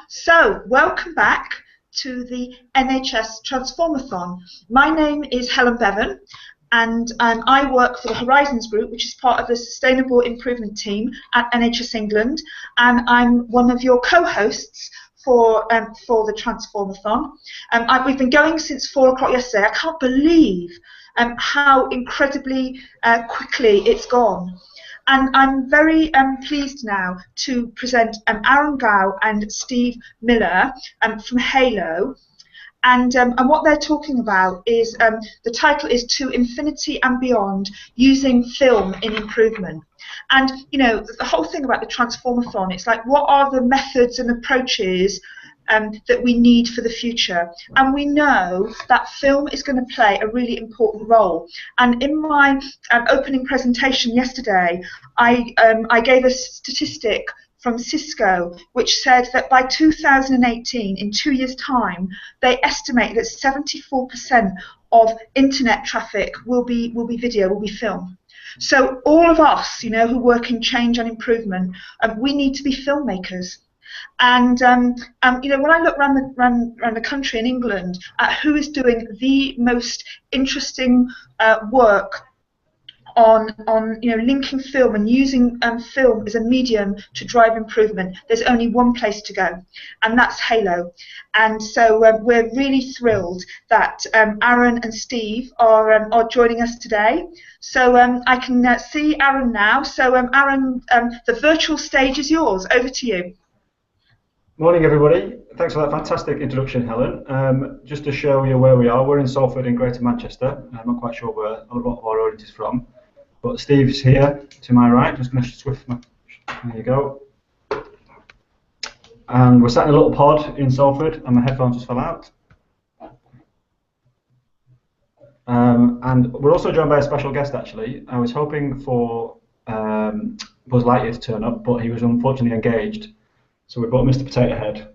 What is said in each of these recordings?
So, welcome back to the NHS Transformathon. My name is Helen Bevan, and I work for the Horizons Group, which is part of the Sustainable Improvement Team at NHS England, and I'm one of your co-hosts for the Transformathon. We've been going since 4 o'clock yesterday. I can't believe how incredibly quickly it's gone. And I'm very pleased now to present Aaron Gow and Steve Miller from Halo. And what they're talking about is, the title is To Infinity and Beyond, Using Film in Improvement. And, you know, the whole thing about the Transformathon, it's like, what are the methods and approaches that we need for the future? And we know that film is going to play a really important role. And in my opening presentation yesterday, I gave a statistic from Cisco, which said that by 2018, in 2 years' time, they estimate that 74% of internet traffic will be video, will be film. So all of us, you know, who work in change and improvement, we need to be filmmakers. And you know, when I look around the country in England at who is doing the most interesting work on you know, linking film and using film as a medium to drive improvement, there's only one place to go, and that's Halo. And so we're really thrilled that Aaron and Steve are joining us today. So I can see Aaron now. So Aaron, the virtual stage is yours. Over to you. Morning, everybody. Thanks for that fantastic introduction, Helen. Just to show you where we are, we're in Salford in Greater Manchester. I'm not quite sure where a lot of our audience is from, but Steve's here to my right. Just going to switch my. There you go. And we're sat in a little pod in Salford, and my headphones just fell out. And we're also joined by a special guest, actually. I was hoping for Buzz Lightyear to turn up, but he was unfortunately engaged. So we brought Mr. Potato Head,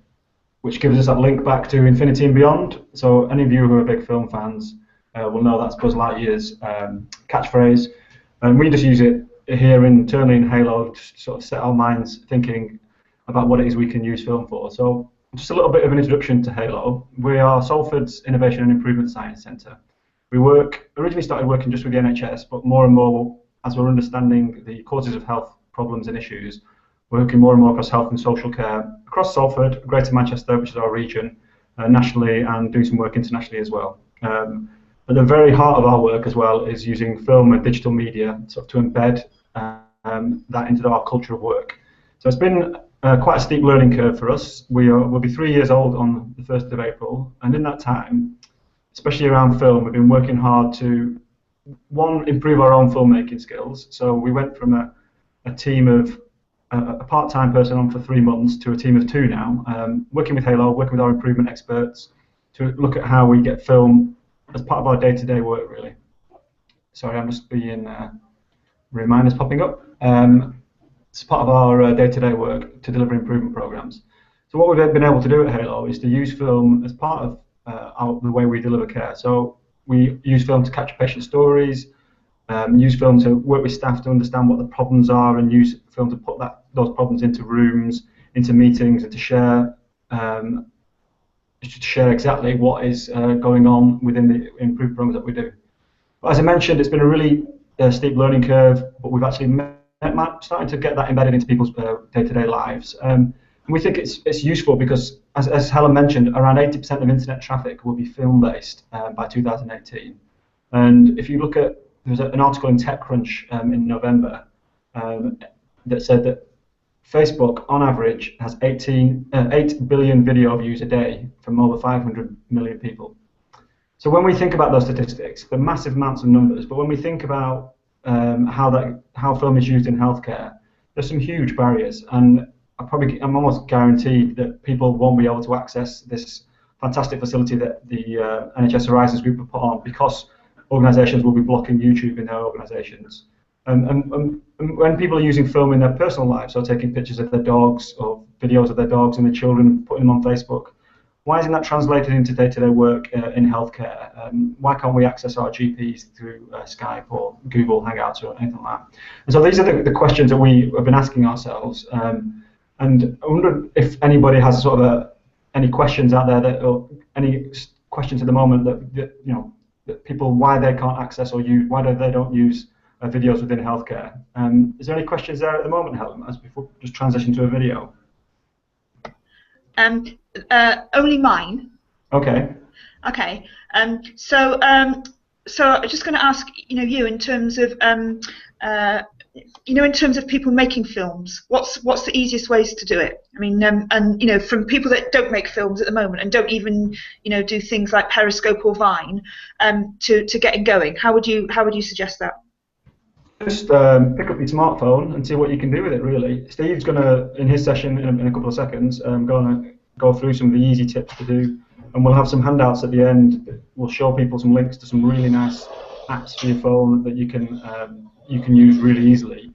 which gives us that link back to Infinity and Beyond. So any of you who are big film fans will know that's Buzz Lightyear's catchphrase. And we just use it here internally in Halo to sort of set our minds thinking about what it is we can use film for. So just a little bit of an introduction to Halo. We are Salford's Innovation and Improvement Science Centre. We originally started working just with the NHS, but more and more, as we're understanding the causes of health problems and issues, we're working more and more across health and social care, across Salford, Greater Manchester, which is our region, nationally, and doing some work internationally as well. At the very heart of our work as well is using film and digital media sort of to embed that into our culture of work. So it's been quite a steep learning curve for us. We'll be 3 years old on the 1st of April, and in that time, especially around film, we've been working hard to, one, improve our own filmmaking skills. So we went from a team of a part-time person on for 3 months to a team of 2 now, working with Halo, working with our improvement experts to look at how we get film as part of our day-to-day work, really. Sorry, I'm just being reminders popping up. It's part of our day-to-day work to deliver improvement programs. So what we've been able to do at Halo is to use film as part of the way we deliver care. So we use film to capture patient stories, use film to work with staff to understand what the problems are, and use film to put those problems into rooms, into meetings, and to share exactly what is going on within the improved programs that we do. But as I mentioned, it's been a really steep learning curve, but we've actually starting to get that embedded into people's day-to-day lives. And we think it's useful because, as Helen mentioned, around 80% of internet traffic will be film-based by 2018. And if you look at, there was an article in TechCrunch in November that said that Facebook, on average, has 8 billion video views a day from over 500 million people. So when we think about those statistics, they're massive amounts of numbers, but when we think about how film is used in healthcare, there's some huge barriers, and I'm almost guaranteed that people won't be able to access this fantastic facility that the NHS Horizons Group have put on because organisations will be blocking YouTube in their organisations. And when people are using film in their personal lives, so taking pictures of their dogs or videos of their dogs and their children, putting them on Facebook, why isn't that translated into day-to-day work in healthcare? Why can't we access our GPs through Skype or Google Hangouts or anything like that? And so these are the questions that we have been asking ourselves. And I wonder if anybody has sort of any questions out there, or any questions at the moment that people, why they can't access or use, why they don't use videos within healthcare. Is there any questions there at the moment, Helen, as before just transition to a video? Only mine. Okay. Okay. So I'm just going to ask, you in terms of, in terms of people making films, what's the easiest ways to do it? I mean, and from people that don't make films at the moment and don't even, do things like Periscope or Vine, to getting going. How would you suggest that? Just pick up your smartphone and see what you can do with it, really. Steve's going to, in his session in a couple of seconds, go through some of the easy tips to do, and we'll have some handouts at the end. We'll show people some links to some really nice apps for your phone that you can use really easily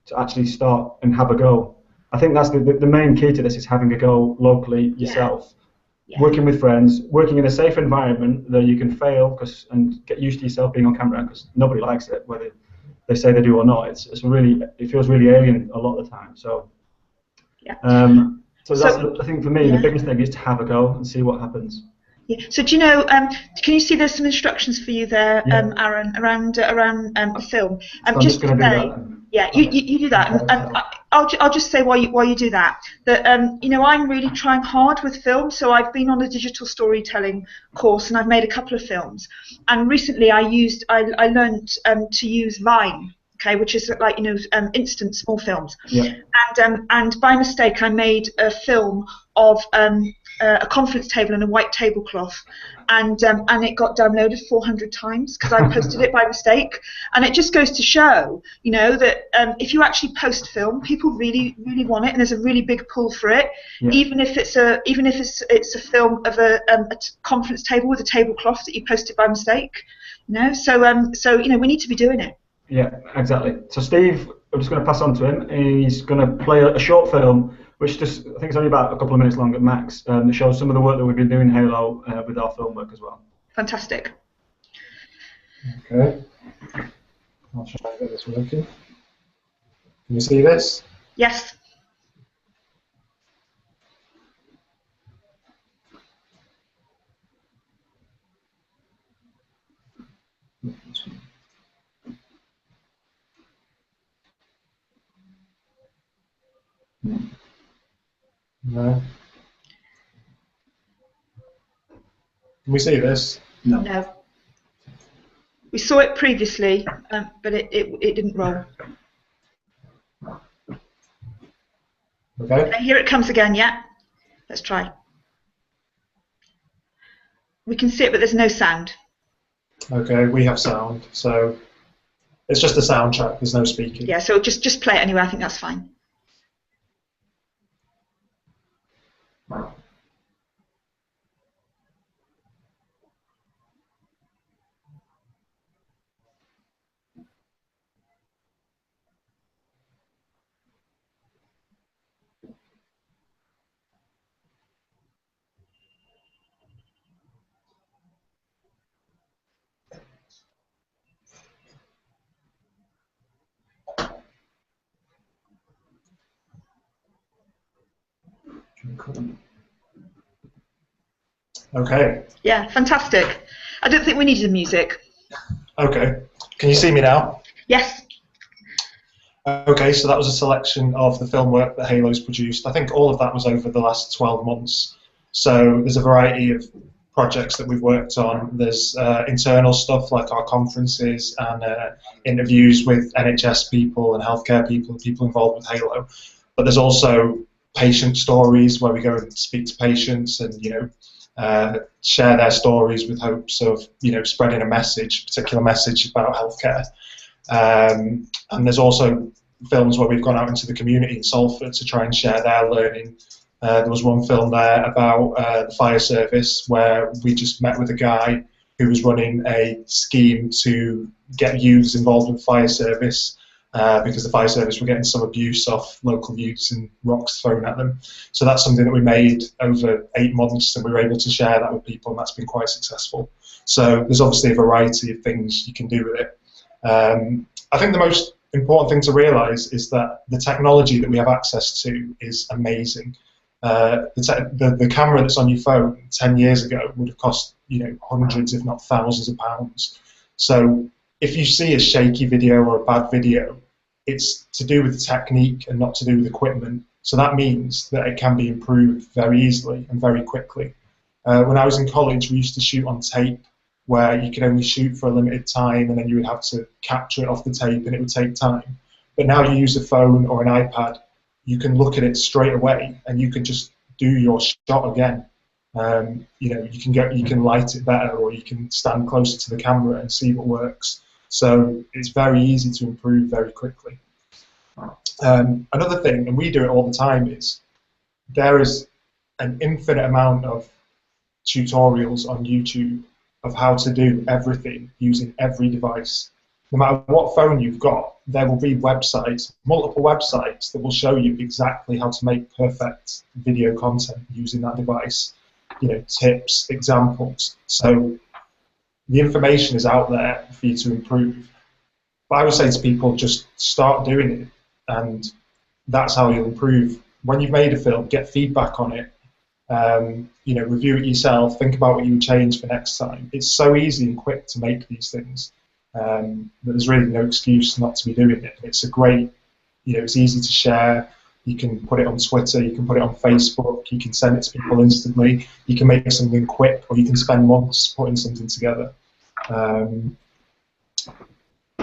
to actually start and have a go. I think that's the main key to this, is having a go locally yourself. Yeah. Working with friends, working in a safe environment that you can fail and get used to yourself being on camera, because nobody likes it, whether they say they do or not. It feels really alien a lot of the time. So, yeah. So that's, I think for me, the biggest thing is to have a go and see what happens. Yeah. So do you know? Can you see there's some instructions for you there, Aaron, around a film? So I'm just going to do that then. Yeah, you do that, and I'll just say while you do that I'm really trying hard with film. So I've been on a digital storytelling course, and I've made a couple of films. And recently I learned to use Vine. Okay, which is like instant small films. Yeah. And by mistake I made a film of a conference table and a white tablecloth, and it got downloaded 400 times because I posted it by mistake. And it just goes to show, that if you actually post film, people really, really want it, and there's a really big pull for it. Yeah. Even if it's a film of a conference table with a tablecloth that you posted by mistake. So we need to be doing it. Yeah, exactly. So Steve, I'm just going to pass on to him. He's going to play a short film, which I think it's only about a couple of minutes long at max, that shows some of the work that we've been doing in Halo with our film work as well. Fantastic. Okay. I'll try and get this working. Can you see this? Yes. No. Can we see this? No. We saw it previously, but it didn't roll. Okay. Here it comes again, yeah? Let's try. We can see it, but there's no sound. Okay, we have sound, so it's just a soundtrack, there's no speaking. Yeah, so just play it anyway, I think that's fine. Okay. Yeah, fantastic. I don't think we needed the music. Okay. Can you see me now? Yes. Okay, so that was a selection of the film work that Halo's produced. I think all of that was over the last 12 months. So there's a variety of projects that we've worked on. There's internal stuff like our conferences and interviews with NHS people and healthcare people involved with Halo. But there's also patient stories where we go and speak to patients and share their stories with hopes of spreading a particular message about healthcare. And there's also films where we've gone out into the community in Salford to try and share their learning. There was one film there about the fire service where we just met with a guy who was running a scheme to get youths involved with fire service because the fire service were getting some abuse off local youths and rocks thrown at them. So that's something that we made over 8 months, and we were able to share that with people, and that's been quite successful. So there's obviously a variety of things you can do with it. I think the most important thing to realise is that the technology that we have access to is amazing. The camera that's on your phone 10 years ago would have cost, you know, hundreds if not thousands of pounds. So if you see a shaky video or a bad video, it's to do with technique and not to do with equipment. So that means that it can be improved very easily and very quickly. When I was in college, we used to shoot on tape, where you could only shoot for a limited time, and then you would have to capture it off the tape, and it would take time. But now you use a phone or an iPad, you can look at it straight away, and you can just do your shot again. You know, you can light it better, or you can stand closer to the camera and see what works. So it's very easy to improve very quickly. Another thing, and we do it all the time, is there is an infinite amount of tutorials on YouTube of how to do everything using every device. No matter what phone you've got, there will be websites, multiple websites, that will show you exactly how to make perfect video content using that device. You know, tips, examples. So the information is out there for you to improve. But I would say to people, just start doing it, and that's how you'll improve. When you've made a film, get feedback on it. You know, review it yourself, think about what you would change for next time. It's so easy and quick to make these things that there's really no excuse not to be doing it. It's a great, you know, it's easy to share. You can put it on Twitter, you can put it on Facebook, you can send it to people instantly, you can make something quick, or you can spend months putting something together.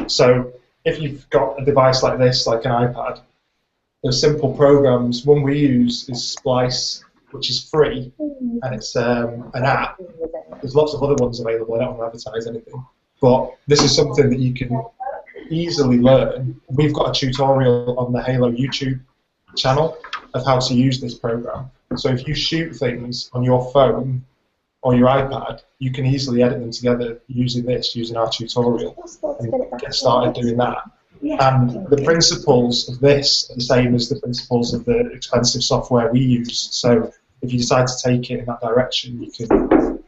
So if you've got a device like this, like an iPad, there's simple programs. One we use is Splice, which is free, and it's an app. There's lots of other ones available. I don't want to advertise anything, but this is something that you can easily learn. We've got a tutorial on the Halo YouTube channel of how to use this program. So if you shoot things on your phone or your iPad, you can easily edit them together using our tutorial, and get started doing that. And the principles of this are the same as the principles of the expensive software we use. So if you decide to take it in that direction, you can,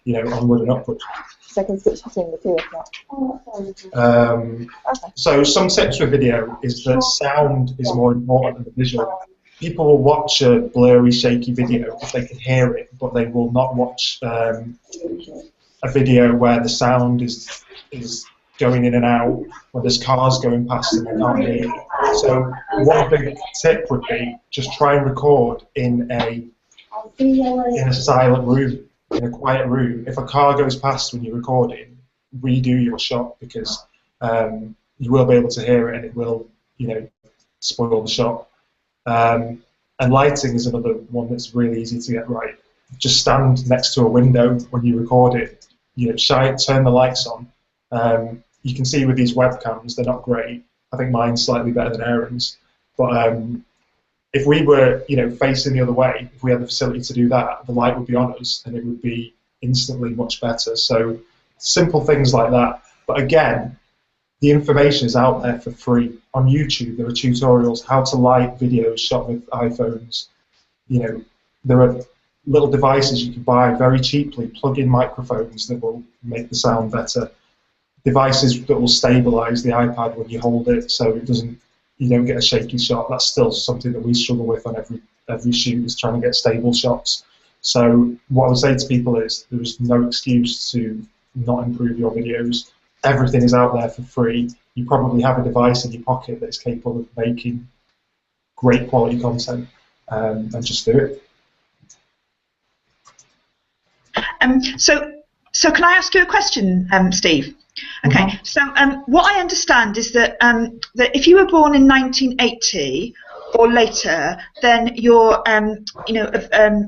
you know, onward and upward. So I can switch between the two if not. So some tips with video is that sound is more important than the visual. People will watch a blurry, shaky video if they can hear it, but they will not watch a video where the sound is going in and out, where there's cars going past and they can't hear it. So one big tip would be just try and record in a silent room, in a quiet room. If a car goes past when you're recording, redo your shot, because you will be able to hear it, and it will, you know, spoil the shot. And lighting is another one that's really easy to get right. Just stand next to a window when you record it. You know, turn the lights on. You can see with these webcams, they're not great. I think mine's slightly better than Aaron's. But if we were, you know, facing the other way, if we had the facility to do that, the light would be on us, and it would be instantly much better. So simple things like that. But again, the information is out there for free. On YouTube, there are tutorials how to light videos shot with iPhones. You know, there are little devices you can buy very cheaply, plug-in microphones that will make the sound better. Devices that will stabilize the iPad when you hold it, so you don't get a shaky shot. That's still something that we struggle with on every shoot, is trying to get stable shots. So what I would say to people is there is no excuse to not improve your videos. Everything is out there for free. You probably have a device in your pocket that is capable of making great quality content, and just do it. So can I ask you a question, Steve? Okay. So what I understand is that that if you were born in 1980 or later, then you're you know,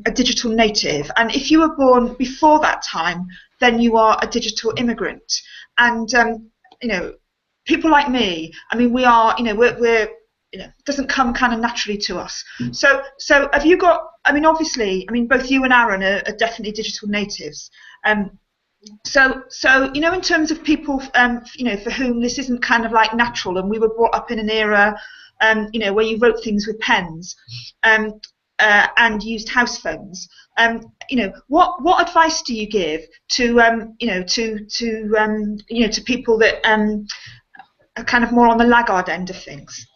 a digital native, and if you were born before that time, then you are a digital immigrant. And you know, people like me, I mean, we are, you know, we're you know, it doesn't come kind of naturally to us. So have you got? I mean, obviously, I mean, both you and Aaron are definitely digital natives. So you know, in terms of people, you know, for whom this isn't kind of like natural, and we were brought up in an era, you know, where you wrote things with pens, and used house phones. You know, what advice do you give to you know, you know, to people that are kind of more on the laggard end of things?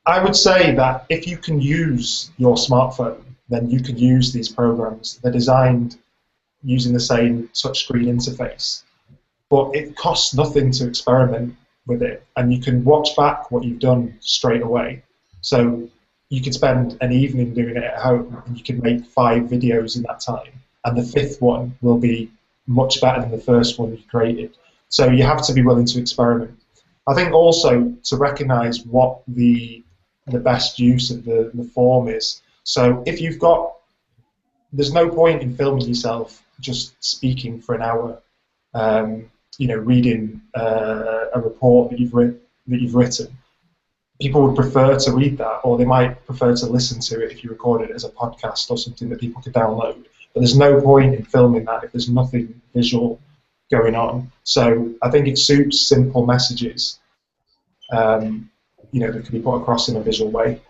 I would say that if you can use your smartphone, then you can use these programs. They're designed using the same touchscreen interface, but it costs nothing to experiment with it, and you can watch back what you've done straight away. So you could spend an evening doing it at home, and you can make 5 videos in that time, and the 5th one will be much better than the first one you created. So you have to be willing to experiment. I think also to recognise what the best use of the form is. So if you've got, there's no point in filming yourself just speaking for an hour, you know, reading a report that you've written. People would prefer to read that, or they might prefer to listen to it if you recorded it as a podcast or something that people could download. But there's no point in filming that if there's nothing visual going on. So I think it suits simple messages, you know, that can be put across in a visual way.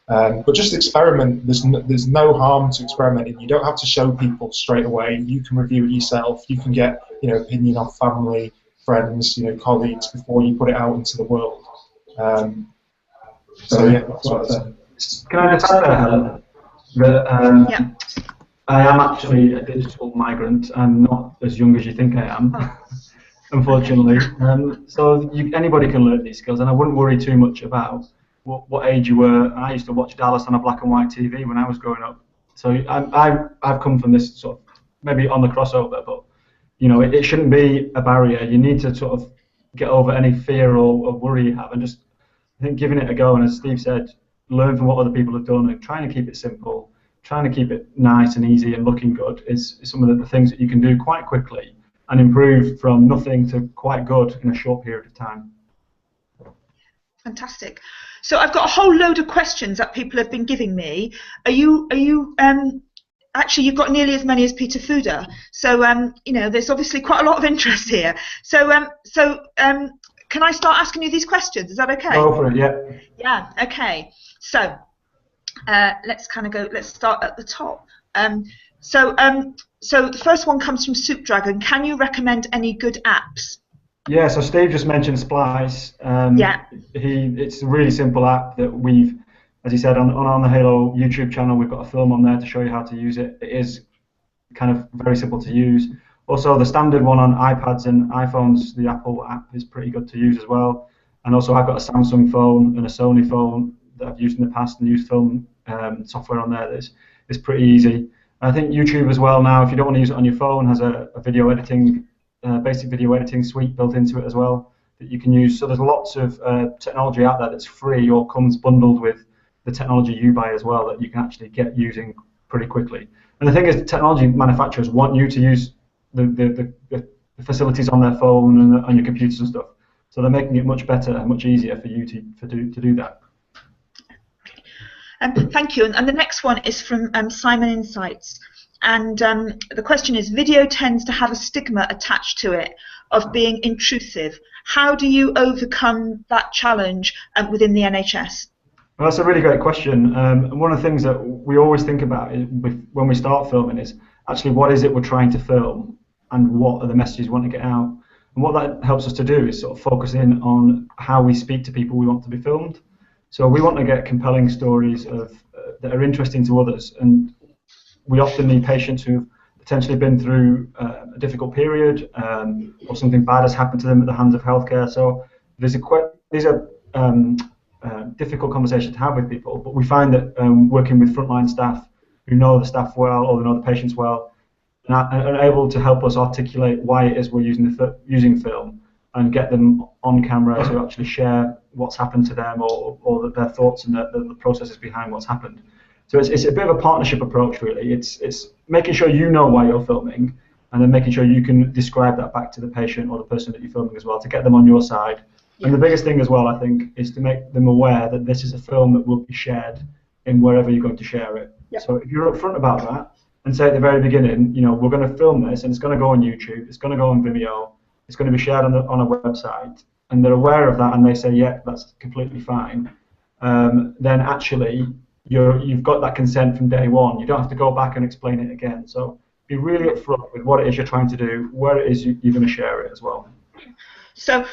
But just experiment. There's no harm to experimenting. You don't have to show people straight away. You can review it yourself. You can get, you know, opinion off family, friends, you know, colleagues before you put it out into the world. So yeah, that's what I'd say. Can I just add there, Helen, that Yeah. I am actually a digital migrant. I'm not as young as you think I am, unfortunately. So anybody can learn these skills, and I wouldn't worry too much about what age you were. I used to watch Dallas on a black and white TV when I was growing up. So I've come from this sort of, maybe on the crossover, but you know, it shouldn't be a barrier. You need to sort of get over any fear or worry you have, and just, I think, giving it a go. And as Steve said, learn from what other people have done, and trying to keep it simple, trying to keep it nice and easy and looking good is some of the things that you can do quite quickly and improve from nothing to quite good in a short period of time. Fantastic. So I've got a whole load of questions that people have been giving me. Are you actually, you've got nearly as many as Peter Fuda. So you know, there's obviously quite a lot of interest here. So can I start asking you these questions? Is that okay? Go for it. Yeah. Yeah. Okay. So let's kind of go. Let's start at the top. So the first one comes from Soup Dragon. Can you recommend any good apps? Yeah, so Steve just mentioned Splice. Yeah. It's a really simple app that we've, as he said, on the Halo YouTube channel, we've got a film on there to show you how to use it. It is kind of very simple to use. Also, the standard one on iPads and iPhones, the Apple app, is pretty good to use as well. And also, I've got a Samsung phone and a Sony phone that I've used in the past and used film software on there. It's pretty easy. And I think YouTube as well now, if you don't want to use it on your phone, has a video editing, basic video editing suite built into it as well that you can use. So there's lots of technology out there that's free or comes bundled with the technology you buy as well that you can actually get using pretty quickly. And the thing is, technology manufacturers want you to use the facilities on their phone and on your computers and stuff. So they're making it much better and much easier for you to do that. Thank you. And the next one is from Simon Insights. And the question is, video tends to have a stigma attached to it of being intrusive. How do you overcome that challenge within the NHS? Well, that's a really great question. And one of the things that we always think about when we start filming is actually what is it we're trying to film and what are the messages we want to get out. And what that helps us to do is sort of focus in on how we speak to people we want to be filmed. So we want to get compelling stories that are interesting to others, and we often need patients who've potentially been through a difficult period or something bad has happened to them at the hands of healthcare. So these are difficult conversations to have with people, but we find that working with frontline staff who know the staff well or who know the patients well and are able to help us articulate why it is we're using film and get them on camera to actually share what's happened to them or their thoughts and the processes behind what's happened. So it's a bit of a partnership approach, really. It's making sure you know why you're filming, and then making sure you can describe that back to the patient or the person that you're filming as well, to get them on your side. Yeah. And the biggest thing as well, I think, is to make them aware that this is a film that will be shared in wherever you're going to share it. Yeah. So if you're upfront about that, and say at the very beginning, you know, we're going to film this and it's going to go on YouTube, it's going to go on Vimeo, it's going to be shared on a website, and they're aware of that and they say, yeah, that's completely fine, then actually you've got that consent from day one. You don't have to go back and explain it again. So be really upfront with what it is you're trying to do, where it is you're going to share it as well. So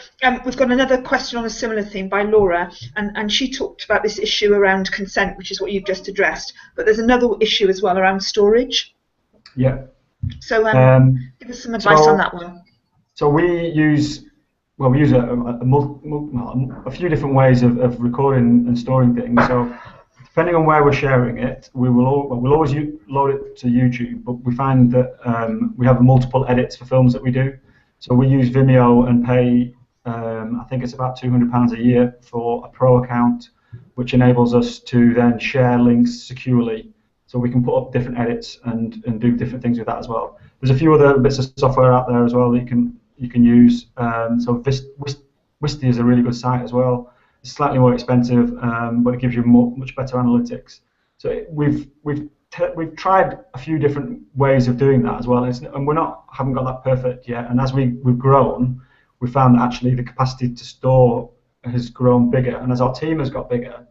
we've got another question on a similar theme by Laura, and she talked about this issue around consent, which is what you've just addressed, but there's another issue as well around storage. Yeah. So give us some advice on that one. So we use a few different ways of recording and storing things. So depending on where we're sharing it, we'll always load it to YouTube, but we find that we have multiple edits for films that we do. So we use Vimeo and pay, I think it's about £200 a year for a pro account, which enables us to then share links securely. So we can put up different edits and do different things with that as well. There's a few other bits of software out there as well that you can use. So Wistia is a really good site as well. It's slightly more expensive, but it gives you much better analytics. So we've tried a few different ways of doing that as well, and haven't got that perfect yet. And as we've grown, we found that actually the capacity to store has grown bigger, and as our team has got bigger,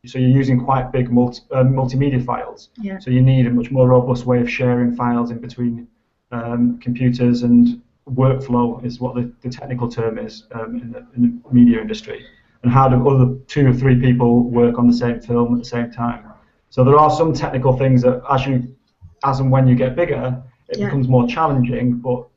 so you're using quite big multimedia files. Yeah. So you need a much more robust way of sharing files in between computers, and workflow is what the technical term is in the media industry. And how do other 2 or 3 people work on the same film at the same time? So there are some technical things that as and when you get bigger, it becomes more challenging. But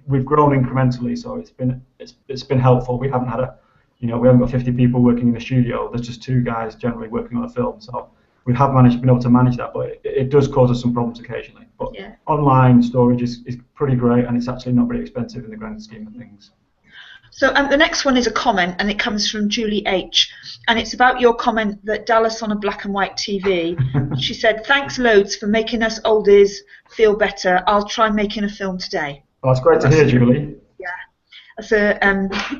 we've grown incrementally, so it's been helpful. We haven't got 50 people working in the studio. There's just 2 guys generally working on a film. So we have been able to manage that, but it does cause us some problems occasionally. But online storage is pretty great, and it's actually not very expensive in the grand scheme of things. So the next one is a comment, and it comes from Julie H. And it's about your comment that Dallas on a black and white TV. She said, "Thanks loads for making us oldies feel better. I'll try making a film today." Well, that's great to hear, Julie. Yeah,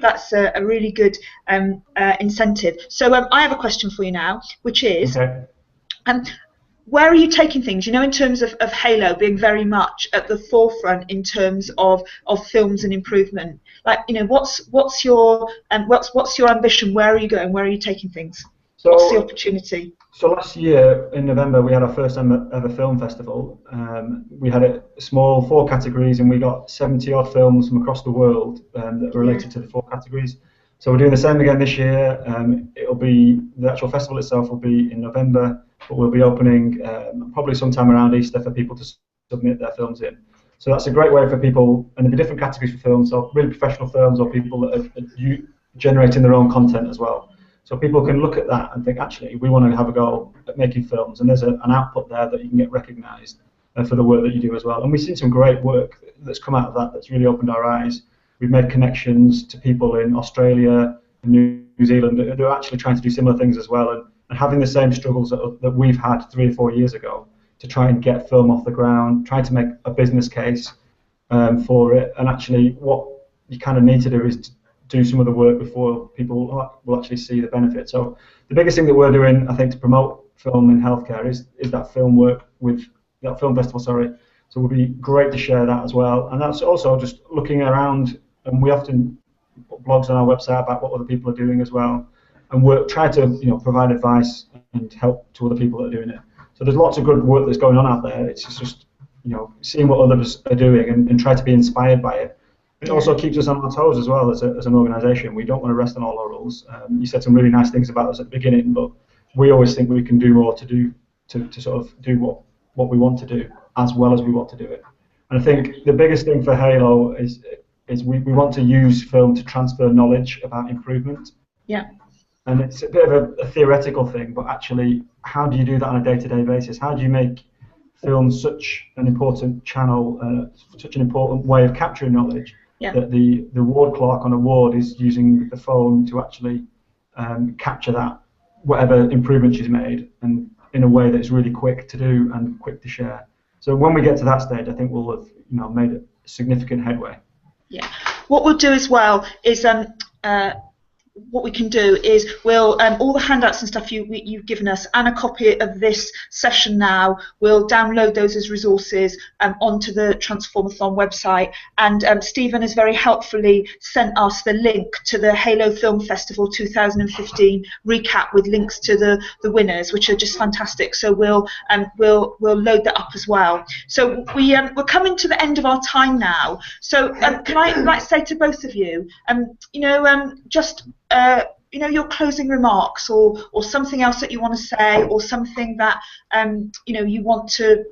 that's a really good incentive. So I have a question for you now, which is, where are you taking things? You know, in terms of Halo being very much at the forefront in terms of films and improvement. Like, you know, what's your ambition? Where are you going? Where are you taking things? So, what's the opportunity? So last year in November we had our first ever film festival. We had a small 4 categories, and we got 70 odd films from across the world that are related to the 4 categories. So we're doing the same again this year. The actual festival itself will be in November, but we'll be opening probably sometime around Easter for people to submit their films in. So that's a great way for people, and there'll be different categories for films, so really professional films or people that are generating their own content as well. So people can look at that and think, actually, we want to have a go at making films, and there's an output there that you can get recognised for the work that you do as well. And we've seen some great work that's come out of that that's really opened our eyes. We've made connections to people in Australia and New Zealand who are actually trying to do similar things as well, and having the same struggles that we've had 3 or 4 years ago to try and get film off the ground, trying to make a business case for it. And actually what you kind of need to do is to do some of the work before people will actually see the benefit. So the biggest thing that we're doing, I think, to promote film in healthcare is that film work with that film festival, sorry. So it would be great to share that as well. And that's also just looking around, and we often put blogs on our website about what other people are doing as well, and try to provide advice and help to other people that are doing it. So there's lots of good work that's going on out there. It's just seeing what others are doing and try to be inspired by it. It also keeps us on our toes as well as an organisation. We don't want to rest on our laurels. You said some really nice things about us at the beginning, but we always think we can do more to sort of do what we want to do as well as we want to do it. And I think the biggest thing for Halo is we want to use film to transfer knowledge about improvement. Yeah. And it's a bit of a theoretical thing, but actually, how do you do that on a day-to-day basis? How do you make film such an important channel, such an important way of capturing knowledge, that the ward clerk on a ward is using the phone to actually capture that, whatever improvement she's made, and in a way that's really quick to do and quick to share. So when we get to that stage, I think we'll have made a significant headway. Yeah. What we'll do as well is what we can do is we'll all the handouts and stuff you've given us and a copy of this session now, we'll download those as resources onto the Transformathon website, and Stephen has very helpfully sent us the link to the Halo Film Festival 2015 recap with links to the winners, which are just fantastic. So we'll load that up as well. So we're coming to the end of our time now. So can I say to both of you, just your closing remarks, or something else that you want to say, or something that you want to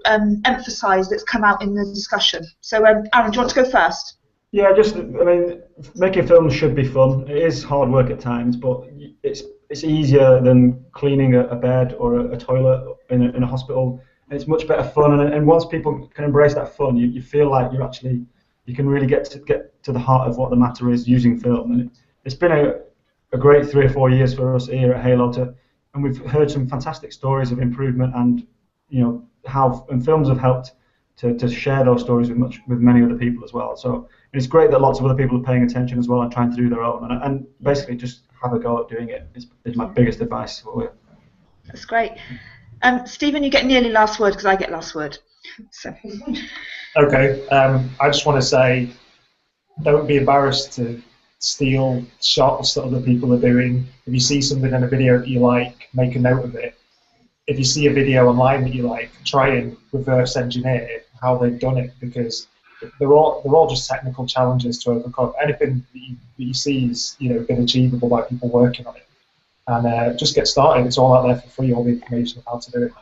emphasise that's come out in the discussion. So Aaron, do you want to go first? Yeah, making films should be fun. It is hard work at times, but it's easier than cleaning a bed or a toilet in a hospital. And it's much better fun, and once people can embrace that fun, you feel like you can really get to the heart of what the matter is using film. And it's been a great 3 or 4 years for us here at Halo, and we've heard some fantastic stories of improvement, and how films have helped to share those stories with many other people as well. So it's great that lots of other people are paying attention as well and trying to do their own, and basically just have a go at doing it is my biggest advice for you. That's great. Stephen, you get nearly last word because I get last word. So. Okay, I just want to say, don't be embarrassed to steal shots that other people are doing. If you see something in a video that you like, make a note of it. If you see a video online that you like, try and reverse engineer how they've done it, because they're all just technical challenges to overcome. Anything that you see is been achievable by people working on it, and just get started. It's all out there for free, all the information of how to do it.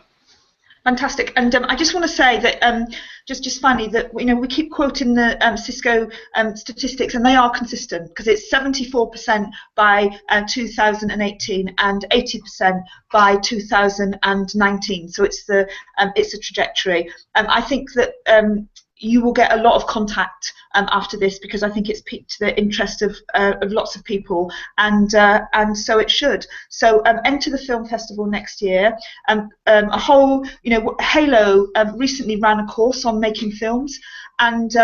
Fantastic, and I just want to say that just finally that we keep quoting the Cisco statistics, and they are consistent, because it's 74% by 2018 and 80% by 2019. So it's a trajectory. I think that you will get a lot of contact after this, because I think it's piqued the interest of lots of people, and so it should. So enter the film festival next year. A whole, Halo recently ran a course on making films, and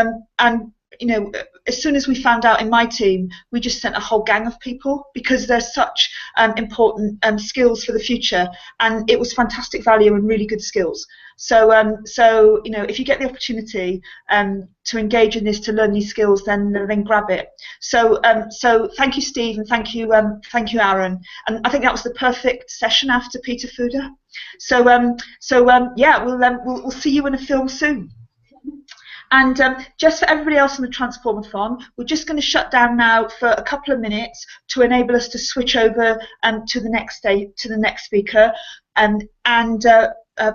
as soon as we found out in my team, we just sent a whole gang of people, because they're such important skills for the future, and it was fantastic value and really good skills. So if you get the opportunity to engage in this, to learn these skills, then grab it. So thank you, Steve, and thank you, Aaron. And I think that was the perfect session after Peter Fuda. So yeah, we'll see you in a film soon. And just for everybody else on the Transformathon, we're just going to shut down now for a couple of minutes to enable us to switch over to the next speaker. And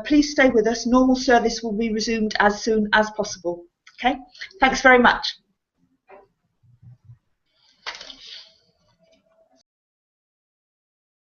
please stay with us. Normal service will be resumed as soon as possible. Okay. Thanks very much.